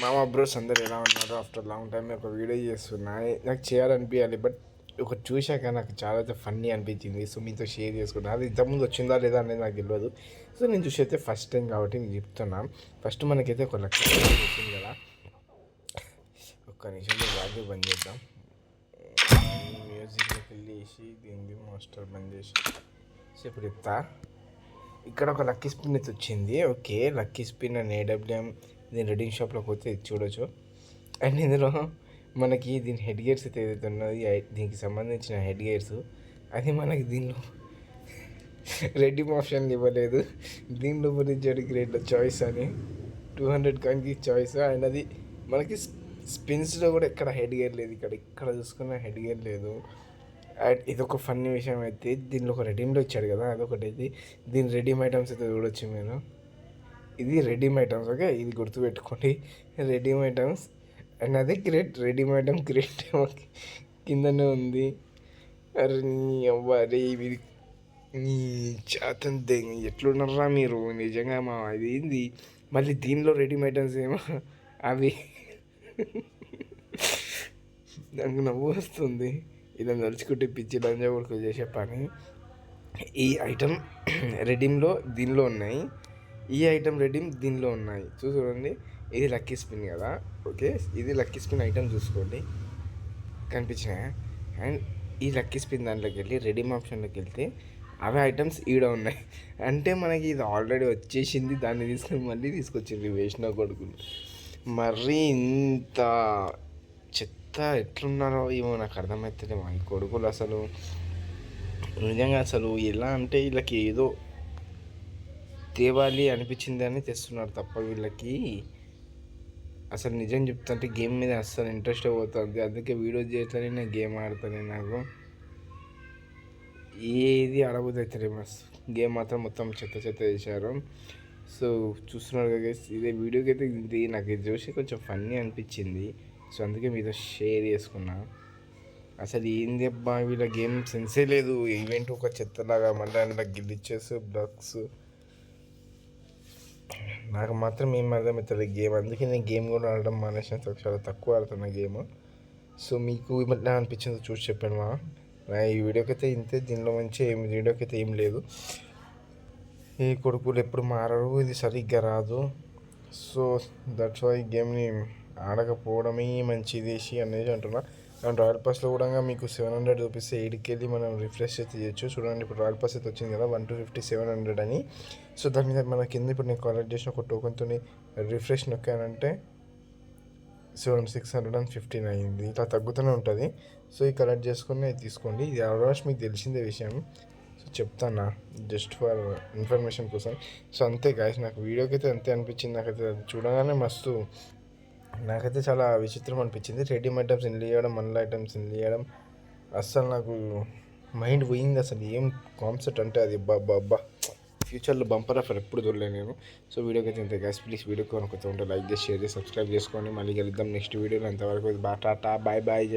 మామ బ్రోస్ అందరు ఎలా ఉన్నారు? ఆఫ్టర్ లాంగ్ టైం ఒక వీడియో చేస్తున్నా. నాకు చేయాలనిపించాలి, బట్ ఒక చూశాక నాకు చాలా ఫన్నీ అనిపించింది. సో మీతో షేర్ చేసుకున్నాను. అది ఇంతకుముందు వచ్చిందా లేదా అనేది నాకు తెలియదు. సో నేను చూసి అయితే ఫస్ట్ టైం కాబట్టి నేను చెప్తున్నా. ఫస్ట్ మనకైతే ఒక లక్ష వచ్చింది కదా. ఒక్క నిమిషంలో వాల్యూ బంద్ చేద్దాం. మ్యూజిక్లోకి వెళ్ళేసి దీన్ని మాస్టర్ బంద్ చేసి సో ఇప్పుడు చెప్తా. ఇక్కడ ఒక లక్కీ స్పిన్ అయితే వచ్చింది. Okay, lucky spin and AWM. దీని రెడింగ్ షాప్లోకి పోతే చూడొచ్చు. అండ్ ఇందులో మనకి దీని హెడ్ గేర్స్ అయితే ఏదైతే ఉన్నది, దీనికి సంబంధించిన హెడ్ గేర్స్ అది మనకి దీనిలో రెడీమ్ ఆప్షన్ ఇవ్వలేదు. దీనిలో గురించి రేట్లో చాయిస్ అని 200 కాయిన్కి చాయిస్. అండ్ అది మనకి స్పిన్స్లో కూడా ఎక్కడ హెడ్ గేర్ లేదు. ఇక్కడ చూసుకున్న హెడ్ గేర్ లేదు. అండ్ ఇదొక ఫన్నీ విషయం అయితే దీనిలో ఒక రెడీమ్లో ఇచ్చాడు కదా, అదొకటి అయితే దీని రెడీమ్ ఐటమ్స్ అయితే చూడొచ్చు మీరు. ఇది రెడీమ్ ఐటమ్స్. ఓకే, ఇది గుర్తుపెట్టుకోండి, రెడీమ్ ఐటమ్స్. అండ్ అదే గ్రేట్ రెడీమ్ ఐటమ్ గ్రేట్ కిందనే ఉంది. అరే నీ అవ్వరే ఇది నీ చేతంతే ఎట్లున్నారా మీరు నిజంగా మా ఇది ఏంది. మళ్ళీ దీనిలో రెడీమ్ ఐటమ్స్ ఏమో అవి నాకు నవ్వు వస్తుంది. ఇలా నడుచుకుంటే పిచ్చి లంజా కొడుకు చేసే పని. ఈ ఐటమ్ రెడీమ్లో దీనిలో ఉన్నాయి, ఈ ఐటమ్ రెడీమ్ దీనిలో ఉన్నాయి. చూడండి, ఇది లక్కీ స్పిన్ కదా. ఓకే, ఇది లక్కీ స్పిన్ ఐటమ్ చూసుకోండి, కనిపించినాయా? అండ్ ఈ లక్కీ స్పిన్ దాంట్లోకి వెళ్ళి రెడీమ్ ఆప్షన్లోకి వెళ్తే అవే ఐటమ్స్ ఈడ ఉన్నాయి. అంటే మనకి ఇది ఆల్రెడీ వచ్చేసింది, దాన్ని తీసుకొని మళ్ళీ తీసుకొచ్చింది వేసిన కొడుకులు. మరీ ఇంత చెత్త ఎట్లున్నారో ఏమో నాకు అర్థమవుతుంది మా ఈ కొడుకులు. అసలు నిజంగా అసలు ఎలా అంటే వీళ్ళకి ఏదో తేవాలి అనిపించింది అని తెస్తున్నారు తప్ప వీళ్ళకి అసలు నిజం చెప్తుంటే గేమ్ మీద అస్సలు ఇంట్రెస్ట్ పోతుంది. అందుకే వీడియో చేయట్లనే నేను గేమ్ ఆడతాను. నాకు ఏది ఆడబోద్దు అవుతుంది మస్తు. గేమ్ మాత్రం మొత్తం చెత్త చెత్త చేశారు. సో చూస్తున్నారు కదా, ఇదే వీడియోకి అయితే ఇది నాకు ఇది చూసి కొంచెం ఫన్నీ అనిపించింది. సో అందుకే మీతో షేర్ చేసుకున్నా. అసలు ఏంది అబ్బా వీళ్ళ గేమ్ సెన్సే లేదు. ఈవెంట్ ఒక చెత్తలాగా మళ్ళీ అందులో గిల్లిచ్చేస్ బ్లాక్స్. నాకు మాత్రం ఏం అర్థమవుతుంది గేమ్. అందుకే నేను గేమ్ కూడా ఆడడం మానేసిన, చాలా తక్కువ ఆడుతున్న గేమ్. సో మీకు ఎలా అనిపించిందో చూసి చెప్పండి మా. ఈ వీడియోకి అయితే ఇంతే. దీనిలో మంచి వీడియోకి అయితే ఏం లేదు. ఈ కొడుకులు ఎప్పుడు మారరు, ఇది సరిగ్గా రాదు. సో దట్స్ వై గేమ్ని ఆడకపోవడమే మంచిది అనేది అంటున్నా. అండ్ రాయల్ పాస్లో కూడా మీకు 700 చూపిస్తే 8కి వెళ్ళి మనం రిఫ్రెష్ అయితే చేయొచ్చు. చూడండి, ఇప్పుడు రాయల్ పాస్ అయితే వచ్చింది కదా 150 700 అని. సో దాని మీద మన కింద ఇప్పుడు నేను కలెక్ట్ చేసిన ఒక టోకెన్తో రిఫ్రెష్ నొక్కానంటే 615 అయింది. ఇట్లా తగ్గుతూనే ఉంటుంది. సో ఈ కలెక్ట్ చేసుకుని తీసుకోండి. ఇది ఆల్మోస్ట్ మీకు తెలిసిందే విషయం. సో చెప్తానా జస్ట్ ఫర్ ఇన్ఫర్మేషన్ కోసం. సో అంతే గాయస్, నాకు వీడియోకి అయితే అంతే అనిపించింది. నాకైతే చూడగానే మస్తు, నాకైతే చాలా విచిత్రం అనిపించింది. రెడీమ్ ఐటమ్స్ ఇన్లు చేయడం, మళ్ళీ ఐటమ్స్ ఇన్లు చేయడం అస్సలు నాకు మైండ్ పోయింది. అసలు ఏం కాన్సెప్ట్ అంటే అది అబ్బా ఫ్యూచర్లో బంపర్ ఆఫర్ ఎప్పుడు చూడలేను నేను. సో వీడియోకి అయితే ఇంతే గైస్. ప్లీజ్ వీడియో కొనుక్కుంటూ ఉంటే లైక్ చేసి షేర్ చేసి సబ్స్క్రైబ్ చేసుకోండి. మళ్ళీ కలుద్దాం నెక్స్ట్ వీడియోలో. అంతవరకు టాటా బాయ్ బాయ్.